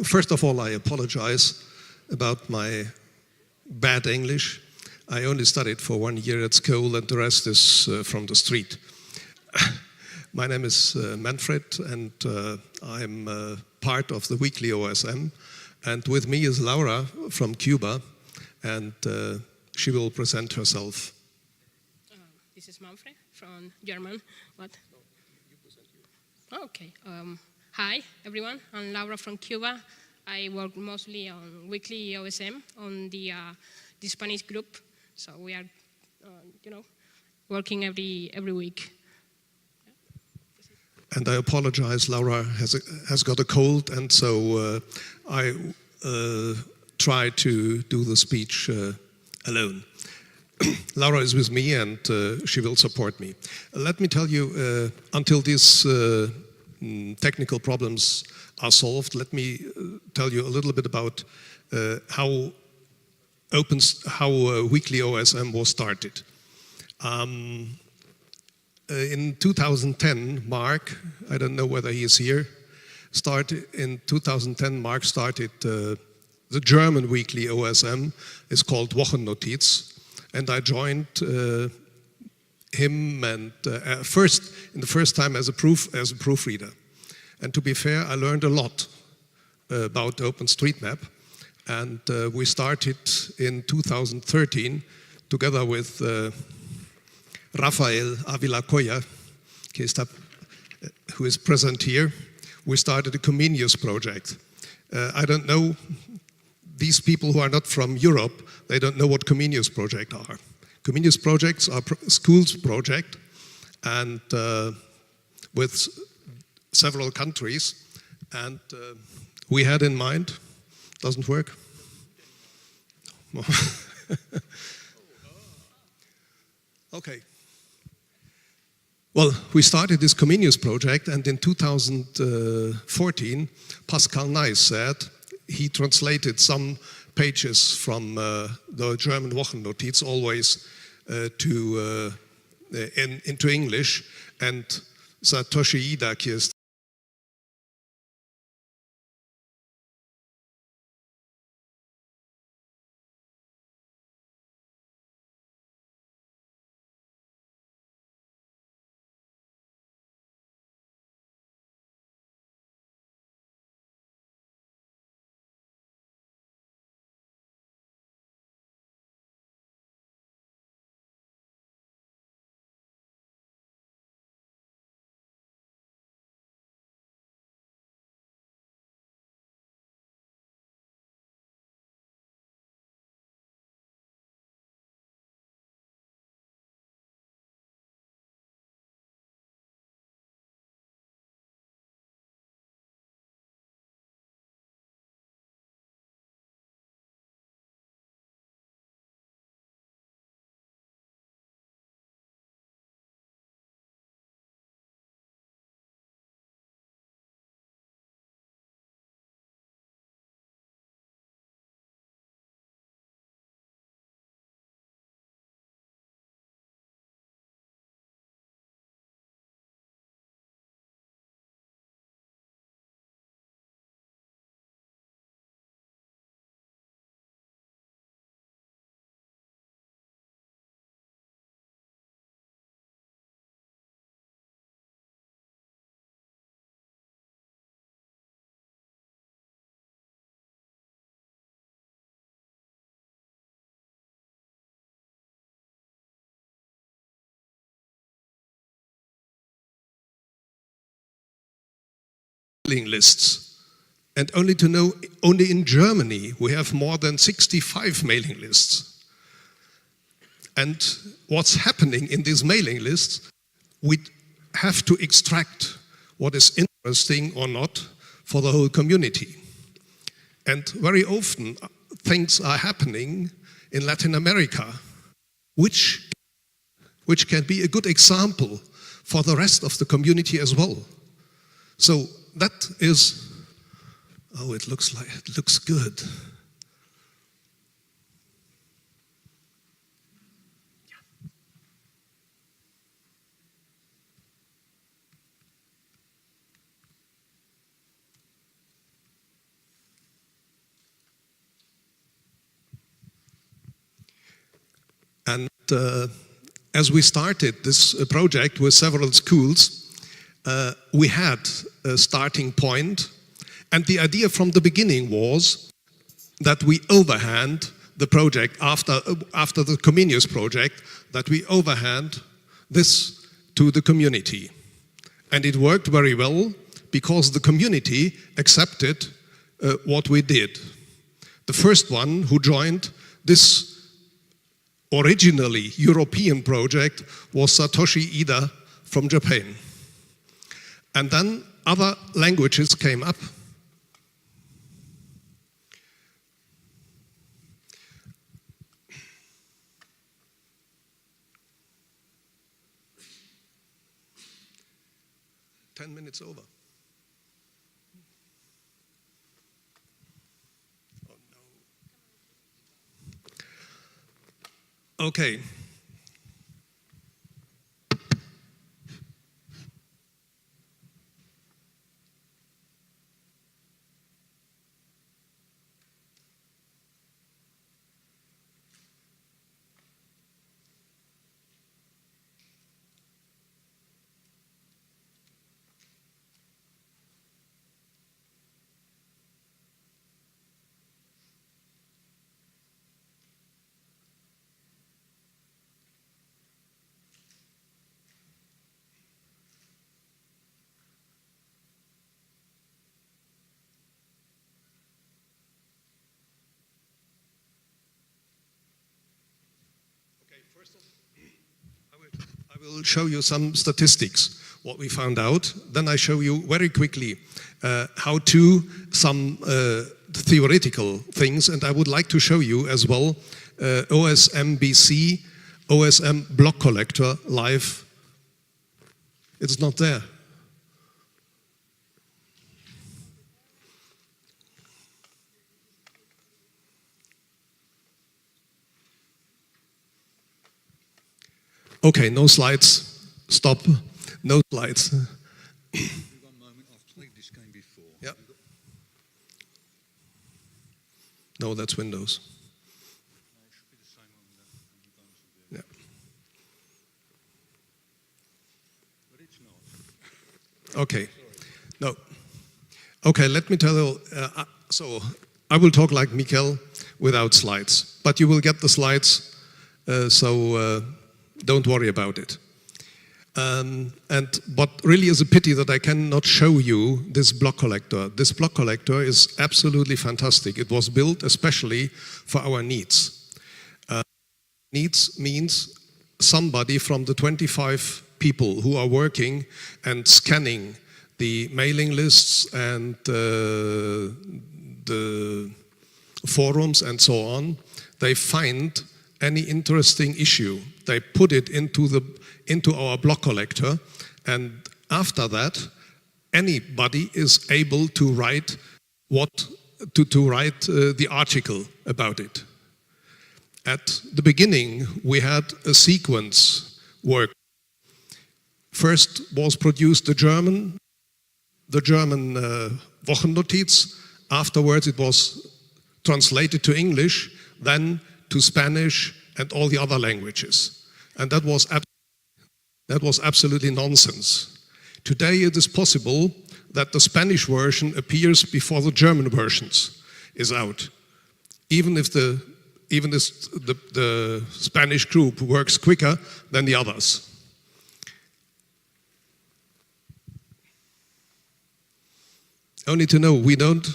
First of all, I apologize about my bad English. I only studied for 1 year at school and the rest is from the street. My name is Manfred and I'm part of the WeeklyOSM. And with me is Laura from Cuba and she will present herself. This is Manfred from German. What? No, you present you. Oh, okay. Hi, everyone. I'm Laura from Cuba. I work mostly on WeeklyOSM, on the Spanish group. So we are, working every week. And I apologize, Laura has got a cold, and so I try to do the speech alone. Laura is with me and she will support me. Let me tell you, until these technical problems are solved, let me tell you a little bit about how WeeklyOSM was started. In 2010, Mark, I don't know whether he is here, in 2010, Mark started the German WeeklyOSM. It's called Wochennotiz. And I joined him and the first time as a proofreader. And to be fair, I learned a lot about OpenStreetMap. And we started in 2013 together with Rafael Avila Coya, who is present here. We started a Comenius project. I don't know, these people who are not from Europe, they don't know what Comenius projects are. Comenius projects are schools project and with several countries. And we had in mind, doesn't work? Okay. Well, we started this Comenius project, and in 2014, Pascal Neiss said he translated some pages from the German Wochennotiz always into English, and Satoshi Idak is mailing lists. And only to know, only in Germany, we have more than 65 mailing lists. And what's happening in these mailing lists, we have to extract what is interesting or not for the whole community. And very often, things are happening in Latin America, which can be a good example for the rest of the community as well. So that is, oh, it looks good. As we started this project with several schools, we had a starting point, and the idea from the beginning was that we overhand the project after the Comenius project, that we overhand this to the community. And it worked very well because the community accepted what we did. The first one who joined this originally European project was Satoshi Ida from Japan. And then other languages came up. Ten minutes over. Oh no. Okay. First I will show you some statistics, what we found out. Then I show you very quickly how to some theoretical things, and I would like to show you as well OSM BC, OSM block collector live. It's not there. Okay, no slides. Stop. No slides. One moment, I've played this game before. Yeah. No, that's Windows. No, it should be the same one that. Yeah. But it's not. Okay. No. Okay, let me tell you. So I will talk like Mikel without slides, but you will get the slides. Don't worry about it. But really is a pity that I cannot show you this block collector. This block collector is absolutely fantastic. It was built especially for our needs. Needs means somebody from the 25 people who are working and scanning the mailing lists and the forums and so on. They find any interesting issue, they put it into our block collector, and after that, anybody is able to write the article about it. At the beginning, we had a sequence work. First was produced the German Wochennotiz. Afterwards, it was translated to English, then to Spanish and all the other languages. And that was absolutely nonsense. Today it is possible that the Spanish version appears before the German versions is out. Even if the Spanish group works quicker than the others. Only to know, we don't,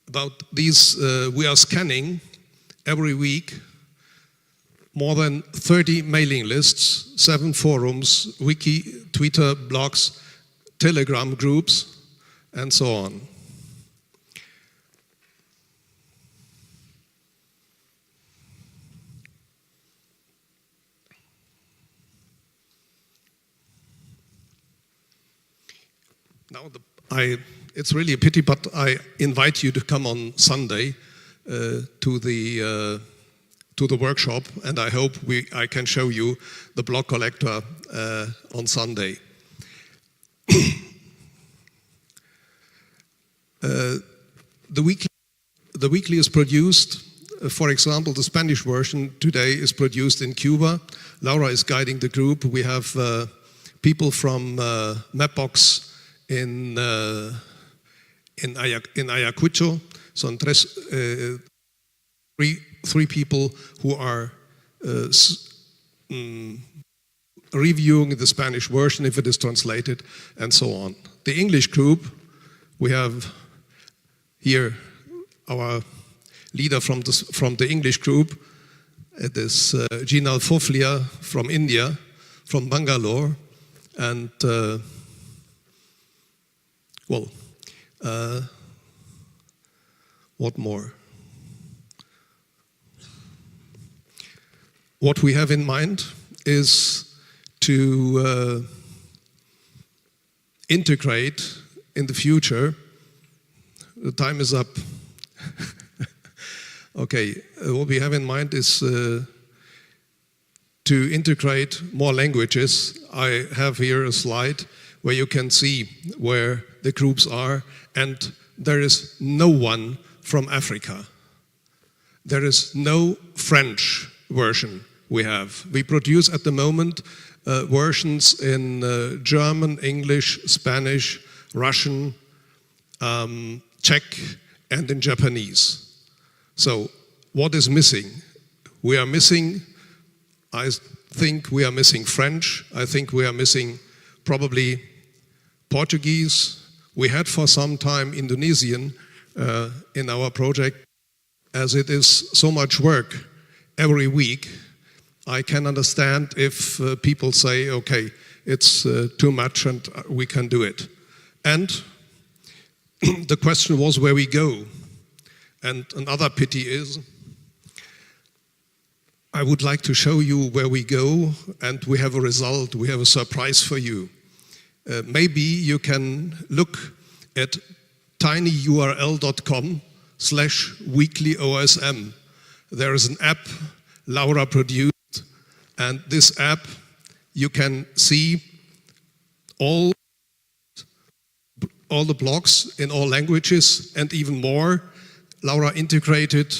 about these, we are scanning every week more than 30 mailing lists, 7 forums, wiki, Twitter, blogs, Telegram groups, and so on. Now, it's really a pity, but I invite you to come on Sunday to the workshop, and I hope I can show you the block collector on Sunday. The weekly is produced for example, the Spanish version today is produced in Cuba. Laura is guiding the group. We have people from Mapbox in Ayacucho. So three people who are reviewing the Spanish version if it is translated, and so on. The English group, we have here our leader from the English group. It is Jinal Foflia from India, from Bangalore, and what more? What we have in mind is to integrate in the future. The time is up. Okay, what we have in mind is to integrate more languages. I have here a slide where you can see where the groups are, and there is no one from Africa. There is no French version we have. We produce at the moment versions in German, English, Spanish, Russian, Czech, and in Japanese. So what is missing? We are missing, I think we are missing French. I think we are missing probably Portuguese. We had for some time Indonesian in our project. As it is so much work every week, I can understand if people say, okay, it's too much and we can do it. And the question was where we go. And another pity is, I would like to show you where we go, and we have a result, we have a surprise for you. Maybe you can look at tinyurl.com/weeklyOSM. There is an app Laura produced, and this app you can see all the blogs in all languages and even more. Laura integrated.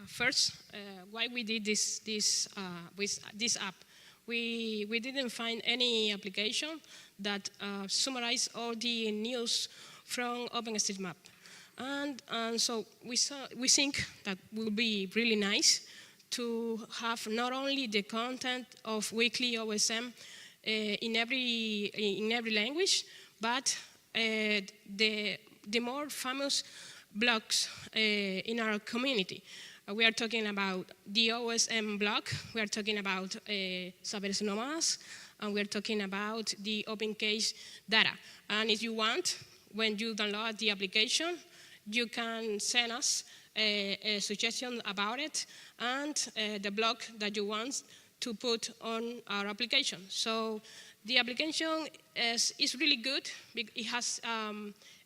First, why we did this with this app? We didn't find any application that summarized all the news from OpenStreetMap, and so we think that will be really nice to have not only the content of WeeklyOSM in every language, but the more famous blogs in our community. We are talking about the OSM blog, we are talking about Saberes Nómadas, and we are talking about the open case data. And if you want, when you download the application, you can send us a suggestion about it and the blog that you want to put on our application. So the application is really good. It has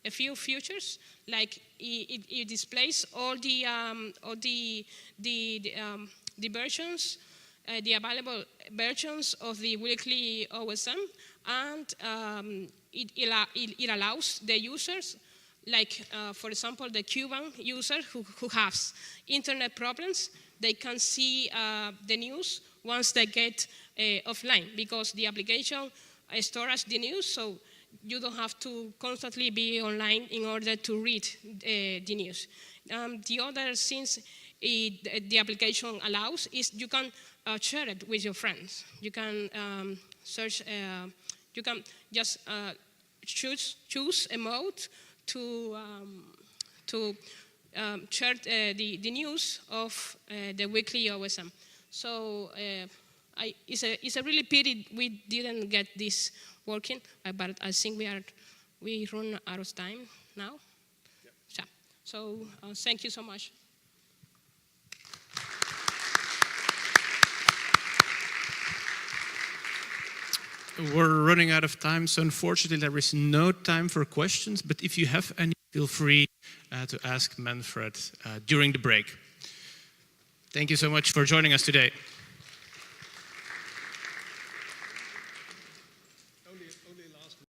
a few features, like it displays all the versions, the available versions of the weekly OSM, and it allows the users, like for example the Cuban user who has internet problems, they can see the news once they get offline, because the application stores the news, so you don't have to constantly be online in order to read the news. The other things the application allows is you can share it with your friends. You can search, you can just choose a mode to share the news of the weekly OSM. So it's a really pity we didn't get this working, but I think we run out of time now. Yep. Yeah. So thank you so much. We're running out of time, so unfortunately there is no time for questions, but if you have any, feel free to ask Manfred during the break. Thank you so much for joining us today.